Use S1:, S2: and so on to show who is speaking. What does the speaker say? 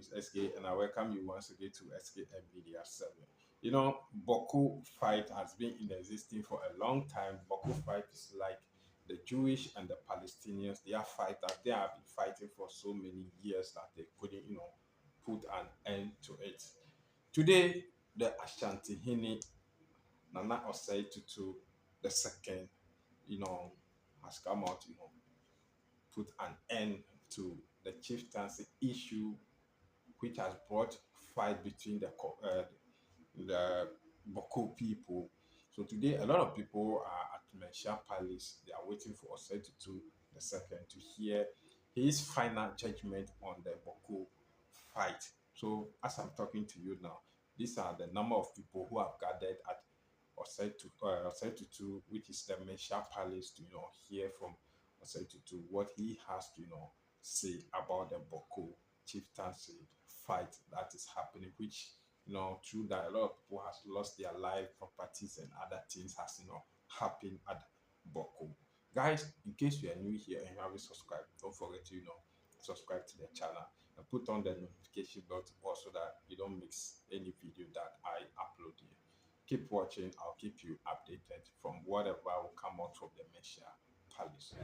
S1: is SK, and I welcome you once again to S.K.M Media 7. You know, Bawku fight has been in existence for a long time. Bawku fight is like the Jewish and the Palestinians. They are fighters. They have been fighting for so many years that they couldn't, put an end to it. Today, the Asantehene Osei Tutu the second, has come out, put an end to the chieftaincy issue, which has brought fight between the Bawku people. So today, a lot of people are at Mensha Palace. They are waiting for Osei Tutu the second to hear his final judgment on the Bawku fight. So as I'm talking to you now, these are the number of people who have gathered at Osei Tutu, which is the Mensha Palace, to hear from Osei Tutu what he has to say about the Bawku chieftaincy fight that is happening, which through that a lot of people has lost their life, properties, and other things has happened at Bawku. Guys, in case you are new here and you haven't subscribed, don't forget to subscribe to the channel and put on the notification bell also that you don't miss any video that I upload here. Keep watching. I'll keep you updated from whatever will come out from the Mensha Palace.